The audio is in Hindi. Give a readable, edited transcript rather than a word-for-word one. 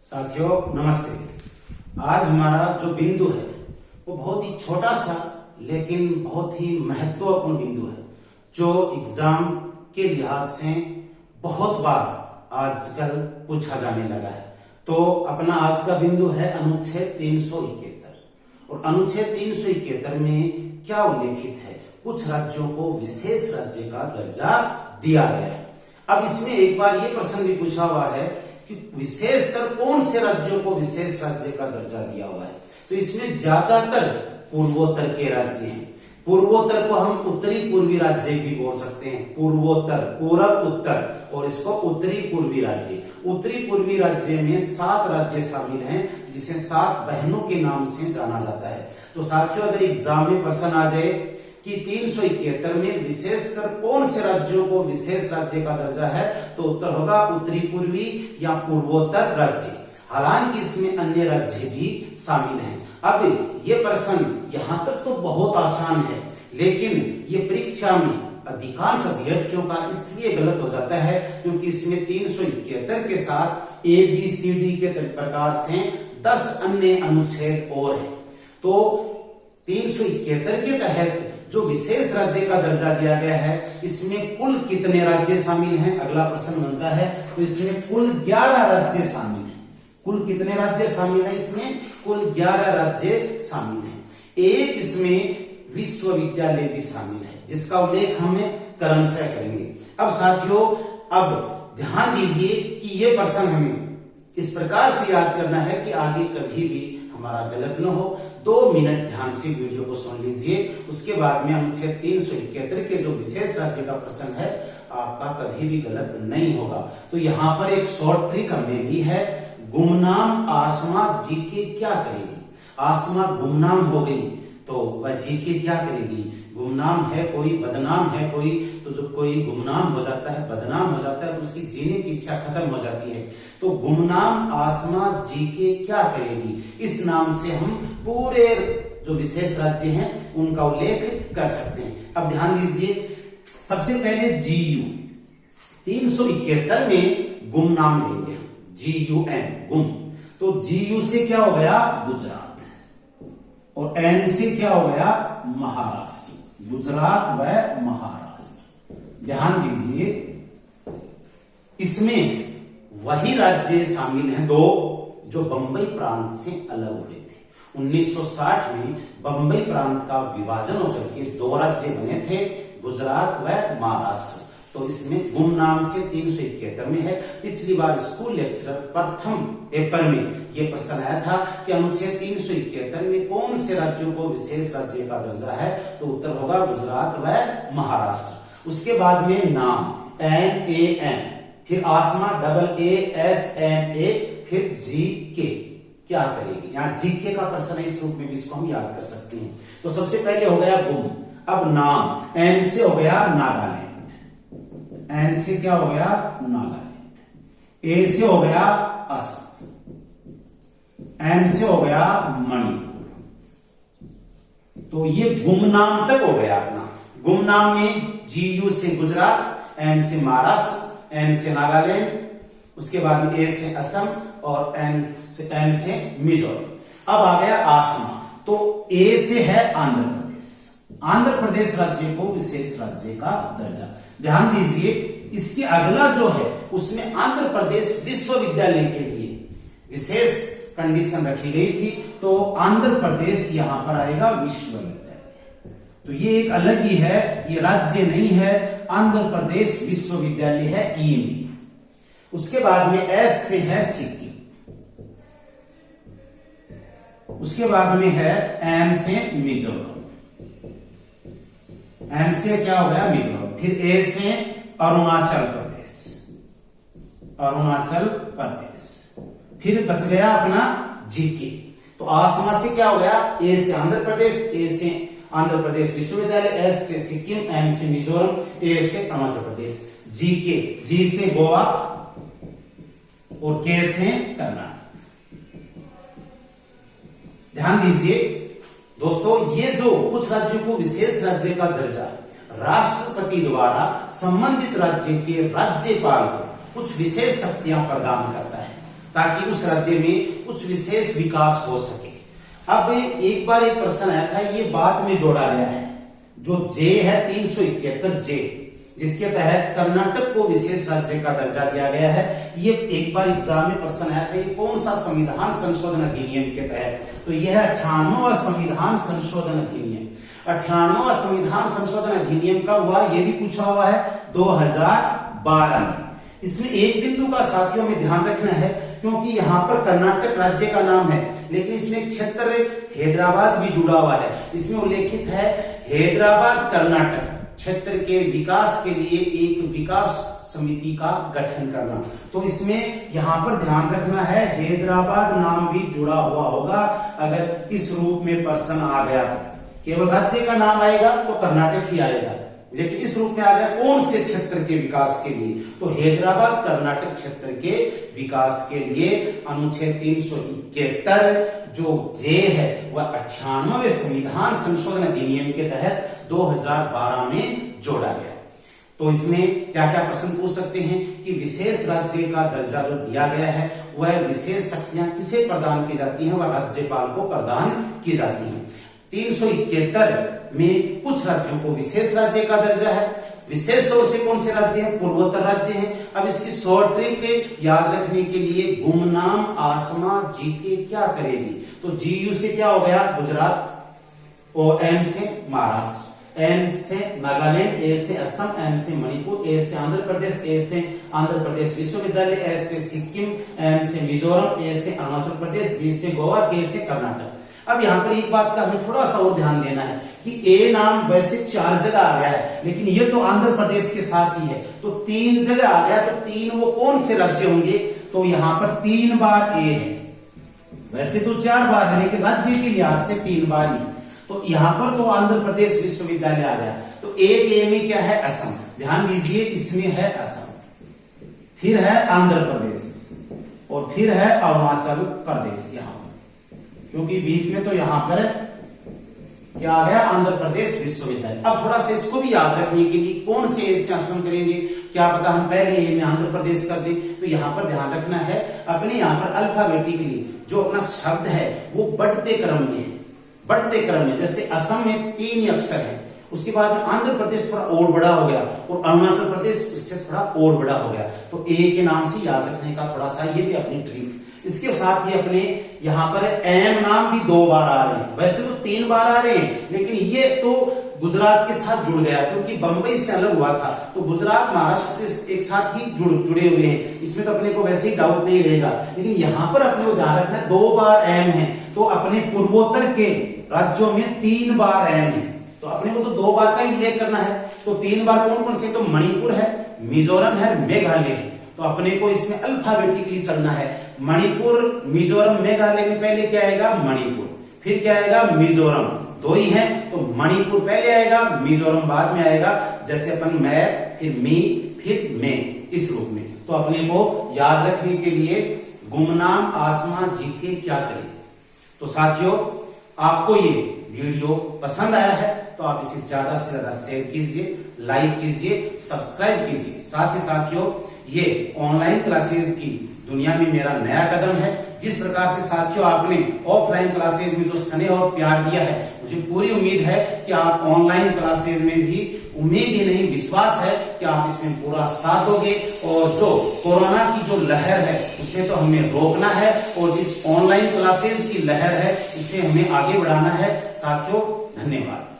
साथियों नमस्ते। आज हमारा जो बिंदु है वो बहुत ही छोटा सा लेकिन बहुत ही महत्वपूर्ण बिंदु है जो एग्जाम के लिहाज से बहुत बार आजकल पूछा जाने लगा है। तो अपना आज का बिंदु है अनुच्छेद 371 और अनुच्छेद 371 में क्या उल्लेखित है? कुछ राज्यों को विशेष राज्य का दर्जा दिया गया है। अब इसमें एक बार ये प्रश्न भी पूछा हुआ है कि विशेषतर कौन से राज्यों को विशेष राज्य का दर्जा दिया हुआ है? तो इसमें ज्यादातर पूर्वोत्तर के राज्य हैं। पूर्वोत्तर को हम उत्तरी पूर्वी राज्य भी बोल सकते हैं। पूर्वोत्तर, पूरब उत्तर, और इसको उत्तरी पूर्वी राज्य। उत्तरी पूर्वी राज्य में 7 राज्य शामिल हैं जिसे 7 बहनों के नाम से जाना जाता है। तो साथियों अगर एग्जाम में प्रश्न आ जाए कि 371 में विशेषकर कौन से राज्यों को विशेष राज्य का दर्जा है, तो उत्तर होगा उत्तरी पूर्वी या पूर्वोत्तर राज्य। हालांकि इसमें अन्य राज्य भी शामिल हैं। अब ये प्रश्न यहां तक तो बहुत आसान है, लेकिन ये परीक्षा में अधिकांश अभ्यर्थियों का इसलिए गलत हो जाता है क्योंकि इसमें 371 के साथ ABCD के प्रकार से 10 अन्य अनुच्छेद और हैं। तो 371 के तहत जो विशेष राज्य का दर्जा दिया गया है, इसमें कुल कितने राज्य शामिल हैं? अगला प्रश्न बनता है। तो इसमें कुल 11 राज्य शामिल हैं। कुल कितने राज्य शामिल हैं? इसमें कुल 11 राज्य शामिल हैं। एक इसमें विश्वविद्यालय भी शामिल है जिसका उल्लेख हमें क्रमशः करेंगे। अब साथियों अब ध्यान दीजिए कि ये प्रश्न हमें इस प्रकार से याद करना है कि आगे कभी भी हमारा गलत न हो। 2 मिनट ध्यान से वीडियो को सुन लीजिए, उसके बाद में अनुच्छेद 371 के जो विशेष राज्य का प्रश्न है आपका कभी भी गलत नहीं होगा। तो यहाँ पर एक शॉर्ट ट्रिक हमें दी है। गुमनाम आसमा जीके क्या करेगी? आसमा गुमनाम हो गई तो वह जीके क्या करेगी? गुमनाम है कोई, बदनाम है कोई, तो जब कोई गुमनाम हो जाता है, बदनाम हो जाता है तो उसकी जीने की इच्छा खत्म हो जाती है। तो गुमनाम आसमा जीके क्या करेगी, इस नाम से हम पूरे जो विशेष राज्य हैं उनका उल्लेख कर सकते हैं। अब ध्यान दीजिए, सबसे पहले GU 371 में गुमनाम लेंगे हम, GUM गुम। तो GU से क्या हो गया? गुजरात, और N से क्या हो गया? महाराष्ट्र। गुजरात व महाराष्ट्र। ध्यान दीजिए इसमें वही राज्य शामिल हैं 2 जो बंबई प्रांत से अलग हुए थे। 1960 में बंबई प्रांत का विभाजन होकर के 2 राज्य बने थे, गुजरात व महाराष्ट्र। तो इसमें गुमनाम से 371 में है। पिछली बार स्कूल लेक्चरर प्रथम पेपर में यह प्रश्न आया था कि अनुच्छेद 371 में कौन से राज्यों को विशेष राज्य का दर्जा है, तो उत्तर होगा गुजरात व महाराष्ट्र। उसके बाद में नाम NAM, फिर आसमा AASMA, फिर GK क्या करेगी? यहाँ GK का प्रश्न है, इस रूप में भी इसको हम याद कर सकते हैं। तो सबसे पहले हो गया गुम। अब नाम, N से हो गया नागालैंड, N से क्या हो गया? नागालैंड। A से हो गया असम, M से हो गया मणिपुर। तो ये गुमनाम तक हो गया अपना। गुमनाम में GU से गुजरात, M से महाराष्ट्र, N से नागालैंड, उसके बाद में A से असम और M से मिजोरम। अब आ गया आसमा। तो A से है आंध्र प्रदेश। आंध्र प्रदेश राज्य को विशेष राज्य का दर्जा। ध्यान दीजिए इसके अगला जो है उसमें आंध्र प्रदेश विश्वविद्यालय के लिए विशेष कंडीशन रखी गई थी, तो आंध्र प्रदेश यहां पर आएगा विश्वविद्यालय। तो ये एक अलग ही है, ये राज्य नहीं है, आंध्र प्रदेश विश्वविद्यालय है ई में। उसके बाद में S से है सिक्किम, उसके बाद में है M से मिजोरम, M से क्या हो गया? मिजोरम। फिर A से अरुणाचल प्रदेश, अरुणाचल प्रदेश। फिर बच गया अपना GK। तो आसमा से क्या हो गया? A से आंध्र प्रदेश, A से आंध्र प्रदेश विश्वविद्यालय, S से सिक्किम, M से मिजोरम, A से अरुणाचल प्रदेश। GK, G से गोवा और K से कर्नाटक। ध्यान दीजिए दोस्तों, ये जो कुछ राज्यों को विशेष राज्य का दर्जा राष्ट्रपति द्वारा संबंधित राज्य के राज्यपाल को कुछ विशेष शक्तियां प्रदान करता है। ताकि उस राज्य में कुछ विशेष विकास हो सके। अब एक बार एक प्रश्न आया था, ये बाद में जोड़ा गया है, जो जे है 371 जे, जिसके तहत कर्नाटक को विशेष राज्य का दर्जा दिया गया है। ये एक बार एग्जाम में प्रश्न आया था, ये कौन सा संविधान संशोधन अधिनियम के तहत, तो यह 98वां संविधान संशोधन अधिनियम। 98वां संविधान संशोधन अधिनियम कब हुआ, ये भी पूछा हुआ है 2012 में। इसमें एक बिंदु का साथियों में ध्यान रखना है, क्योंकि यहाँ पर कर्नाटक राज्य का नाम है, लेकिन इसमें एक क्षेत्र हैदराबाद भी जुड़ा हुआ है। इसमें उल्लेखित है हैदराबाद कर्नाटक क्षेत्र के विकास के लिए एक विकास समिति का गठन करना। तो इसमें यहां पर ध्यान रखना है, हैदराबाद नाम भी जुड़ा हुआ होगा। अगर इस रूप में प्रश्न आ गया तो केवल राज्य का नाम आएगा तो कर्नाटक ही आएगा, लेकिन इस रूप में आ गया कौन से क्षेत्र के विकास के लिए, तो हैदराबाद कर्नाटक क्षेत्र के विकास के लिए अनुच्छेद 371 जो जे है वह 98वें संविधान संशोधन अधिनियम के तहत 2012 में जोड़ा गया। तो इसमें क्या क्या प्रश्न पूछ सकते हैं कि विशेष राज्य का दर्जा जो दिया गया है वह विशेष शक्तियां किसे प्रदान की जाती हैं, वह राज्यपाल को प्रदान की जाती हैं। 371 में कुछ राज्यों को विशेष राज्य का दर्जा है। विशेष तौर से कौन से राज्य हैं, पूर्वोत्तर राज्य हैं। अब इसकी शॉर्ट ट्रिक याद रखने के लिए गुमनाम आसमा जीके क्या करेगी, तो जीयू से क्या हो गया गुजरात, और एम से महाराष्ट्र, एम से नागालैंड, ए से असम, एम से मणिपुर, ए से आंध्र प्रदेश, ए से आंध्र प्रदेश विश्वविद्यालय, ए से सिक्किम, एम से मिजोरम, ए से अरुणाचल प्रदेश, जी से गोवा, के से कर्नाटक। अब यहाँ पर एक बात का हमें थोड़ा सा और ध्यान देना है कि ए नाम वैसे 4 जगह आ गया है, लेकिन ये तो आंध्र प्रदेश के साथ ही है, तो 3 जगह आ गया, तो 3 वो कौन से राज्य होंगे, तो यहाँ पर 3 बार ए है। वैसे तो 4 बार है, लेकिन राज्य के लिहाज से 3 बार ही, तो यहाँ पर तो आंध्र प्रदेश विश्वविद्यालय आ गया। तो एक ए में क्या है, असम, ध्यान दीजिए इसमें है असम, फिर है आंध्र प्रदेश, और फिर है अरुणाचल प्रदेश यहाँ, क्योंकि बीच में तो यहां पर क्या आ गया, आंध्र प्रदेश विश्वविद्यालय। अब थोड़ा सा इसको भी याद रखने के लिए कौन से ए से असम करेंगे, क्या पता हम पहले ए में आंध्र प्रदेश कर दें, तो यहां पर ध्यान रखना है अपने यहाँ पर अल्फाबेटिकली जो अपना शब्द है वो बढ़ते क्रम में है, बढ़ते क्रम में। जैसे असम में 3 ही अक्षर है, उसके बाद में आंध्र प्रदेश थोड़ा और बड़ा हो गया, और अरुणाचल प्रदेश इससे थोड़ा और बड़ा हो गया, तो ए के नाम से याद रखने का थोड़ा सा ये भी अपनी ट्रिक। इसके साथ ही अपने यहाँ पर एम नाम भी 2 बार आ रहे हैं, वैसे तो 3 बार आ रहे हैं, लेकिन ये तो गुजरात के साथ जुड़ गया, क्योंकि बंबई से अलग हुआ था, तो गुजरात महाराष्ट्र एक साथ ही जुड़े हुए हैं, इसमें तो अपने को वैसे ही डाउट नहीं रहेगा। लेकिन यहाँ पर अपने को ध्यान रखना है 2 बार एम है, तो अपने पूर्वोत्तर के राज्यों में 3 बार एम है, तो अपने को तो 2 बार का ही उल्लेख करना है। तो 3 बार कौन कौन से, तो मणिपुर है, मिजोरम है, मेघालय है, तो अपने को इसमें अल्फाबेटिकली चलना है। मणिपुर, मिजोरम, मेघालय में पहले क्या आएगा, मणिपुर, फिर क्या आएगा, मिजोरम, 2 ही है, तो मणिपुर पहले आएगा, मिजोरम बाद में आएगा, जैसे अपन मैं, फिर मी, फिर मैं, इस रूप में। तो अपने को याद रखने के लिए गुमनाम आसमा जीके क्या करें। तो साथियों, आपको ये वीडियो पसंद आया है तो आप इसे ज्यादा से ज्यादा शेयर कीजिए, लाइक कीजिए, सब्सक्राइब कीजिए। साथ ही साथियों, ये ऑनलाइन क्लासेस की दुनिया में मेरा नया कदम है। जिस प्रकार से साथियों आपने ऑफलाइन क्लासेस में जो स्नेह और प्यार दिया है, मुझे पूरी उम्मीद है कि आप ऑनलाइन क्लासेस में भी, उम्मीद ही नहीं विश्वास है कि आप इसमें पूरा साथ दोगे, और जो कोरोना की जो लहर है उसे तो हमें रोकना है, और जिस ऑनलाइन क्लासेस की लहर है इसे हमें आगे बढ़ाना है। साथियों, धन्यवाद।